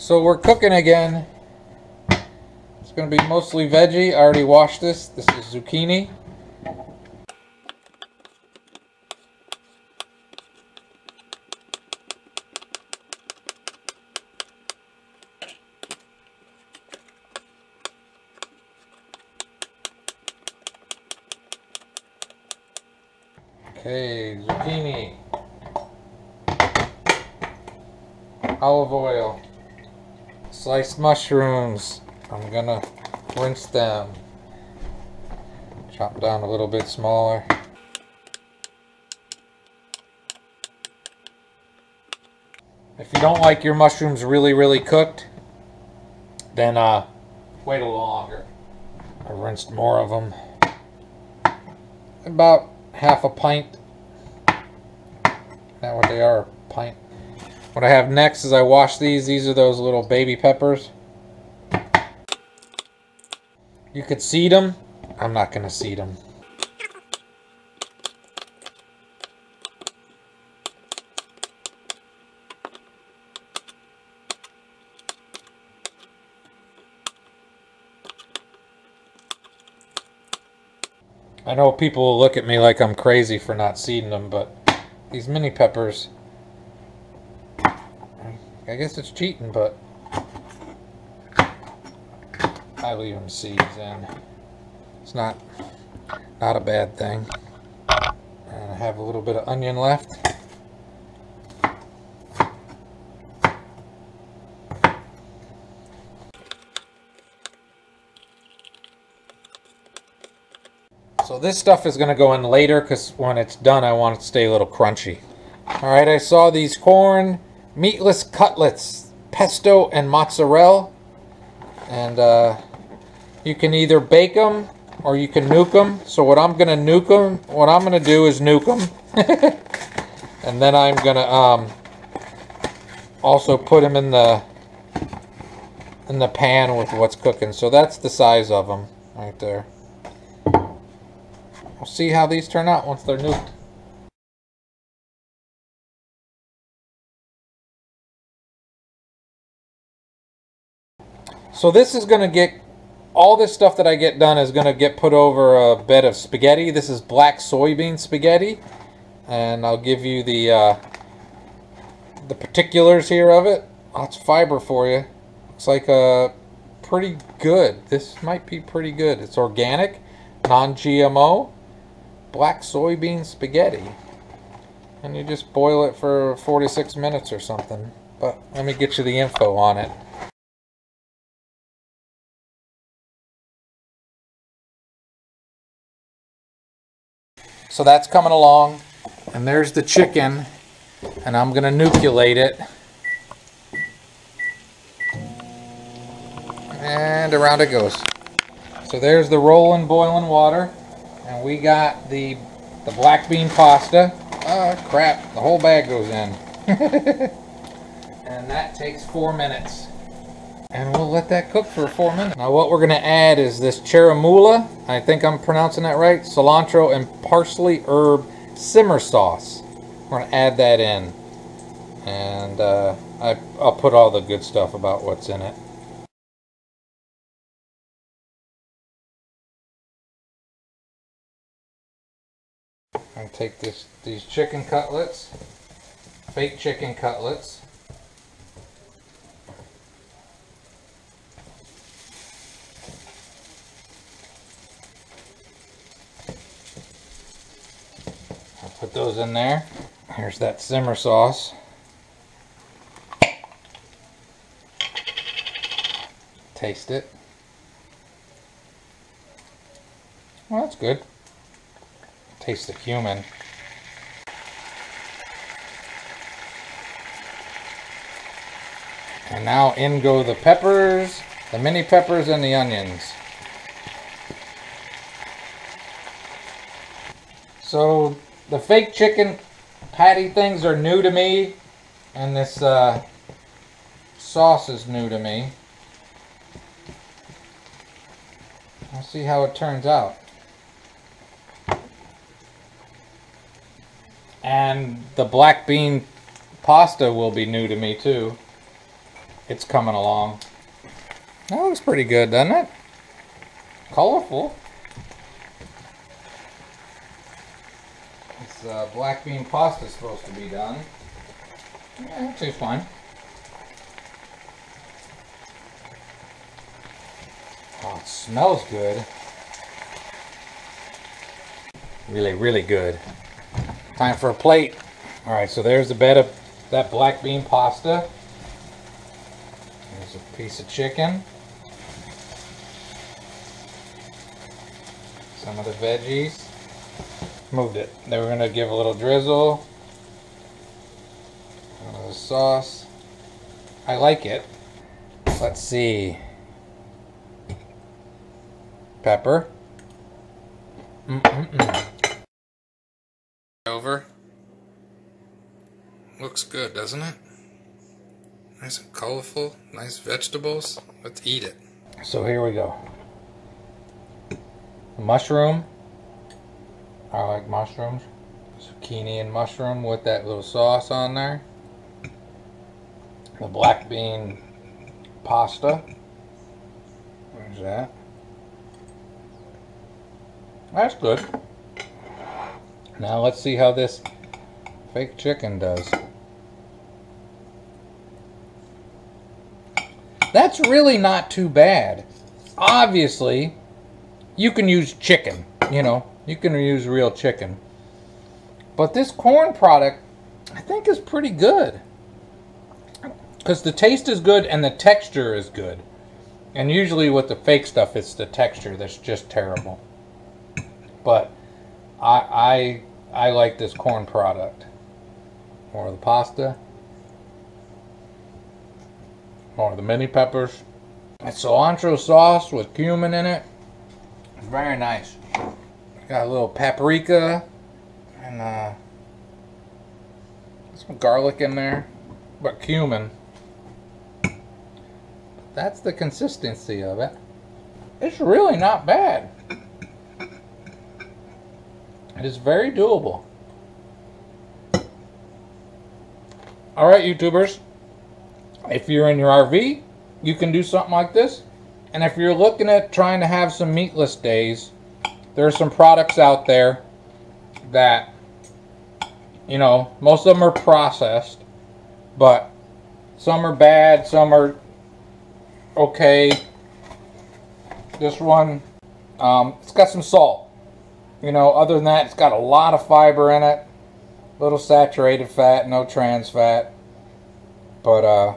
So we're cooking again. It's going to be mostly veggie. I already washed this. This is zucchini. Okay, zucchini. Olive oil. Sliced mushrooms. I'm gonna rinse them. Chop down a little bit smaller. If you don't like your mushrooms really cooked, then wait a little longer. I rinsed more of them. About half a pint. Is that what they are? A pint. What I have next is I wash these. These are those little baby peppers. You could seed them. I'm not going to seed them. I know people will look at me like I'm crazy for not seeding them, but these mini peppers, I guess it's cheating, but I leave them seeds in. It's not a bad thing. And I have a little bit of onion left. So this stuff is going to go in later because when it's done I want it to stay a little crunchy. Alright, I saw these corn meatless cutlets, pesto and mozzarella. And you can either bake them or you can nuke them. So what I'm going to do is nuke them. And then I'm going to also put them in the pan with what's cooking. So that's the size of them right there. We'll see how these turn out once they're nuked. So this is going to get, all this stuff that I get done is going to get put over a bed of spaghetti. This is black soybean spaghetti. And I'll give you the particulars here of it. Lots of fiber for you. Looks like pretty good. This might be pretty good. It's organic, non-GMO. Black soybean spaghetti, and you just boil it for 46 minutes or something. But let me get you the info on it. So that's coming along, and there's the chicken, and I'm gonna nucleate it, and around it goes. So there's the rolling boiling water. And we got the black bean pasta. Oh crap, the whole bag goes in. And that takes 4 minutes. And we'll let that cook for 4 minutes. Now what we're going to add is this cherimoula. I think I'm pronouncing that right. Cilantro and parsley herb simmer sauce. We're going to add that in. And I'll put all the good stuff about what's in it. I'm going to take these chicken cutlets, fake chicken cutlets, I'll put those in there. Here's that simmer sauce. Taste it. Well, that's good. Taste the cumin. And now in go the peppers, the mini peppers, and the onions. So the fake chicken patty things are new to me, and this sauce is new to me. I'll see how it turns out. And the black bean pasta will be new to me too. it's coming along. That looks pretty good, doesn't it? Colorful. This black bean pasta is supposed to be done. Yeah, that tastes fine. Oh, it smells good. Really, really good. Time for a plate. Alright, so there's a bed of that black bean pasta. There's a piece of chicken. Some of the veggies. Moved it. Then we're going to give a little drizzle. A little sauce. I like it. Let's see. Pepper. Over. Looks good, doesn't it? Nice and colorful. Nice vegetables. Let's eat it. So here we go. Mushroom. I like mushrooms. Zucchini and mushroom with that little sauce on there. The black bean pasta. There's that. That's good. Now let's see how this fake chicken does. That's really not too bad. Obviously, you can use chicken, you know. You can use real chicken. But this corn product, I think, is pretty good. Because the taste is good and the texture is good. And usually with the fake stuff, it's the texture that's just terrible. But I like this corn product. More of the pasta. More of the mini peppers. And cilantro sauce with cumin in it. It's very nice. Got a little paprika and some garlic in there, but cumin. That's the consistency of it. It's really not bad. It is very doable. Alright, YouTubers. If you're in your RV, you can do something like this. And if you're looking at trying to have some meatless days, there are some products out there that, you know, most of them are processed, but some are bad, some are okay. This one, it's got some salt. You know, other than that, it's got a lot of fiber in it. Little saturated fat, no trans fat. But a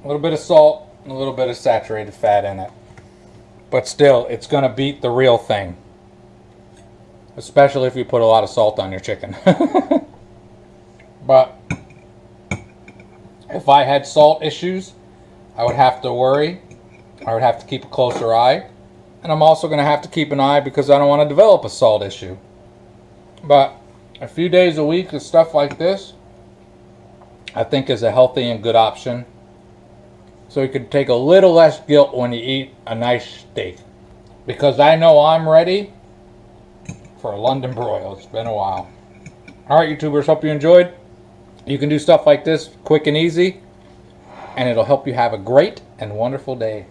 little bit of salt and a little bit of saturated fat in it. But still, it's going to beat the real thing. Especially if you put a lot of salt on your chicken. But if I had salt issues, I would have to worry. I would have to keep a closer eye. And I'm also going to have to keep an eye because I don't want to develop a salt issue. But a few days a week of stuff like this, I think is a healthy and good option. So you can take a little less guilt when you eat a nice steak. Because I know I'm ready for a London broil. It's been a while. Alright, YouTubers, hope you enjoyed. You can do stuff like this quick and easy. And it'll help you have a great and wonderful day.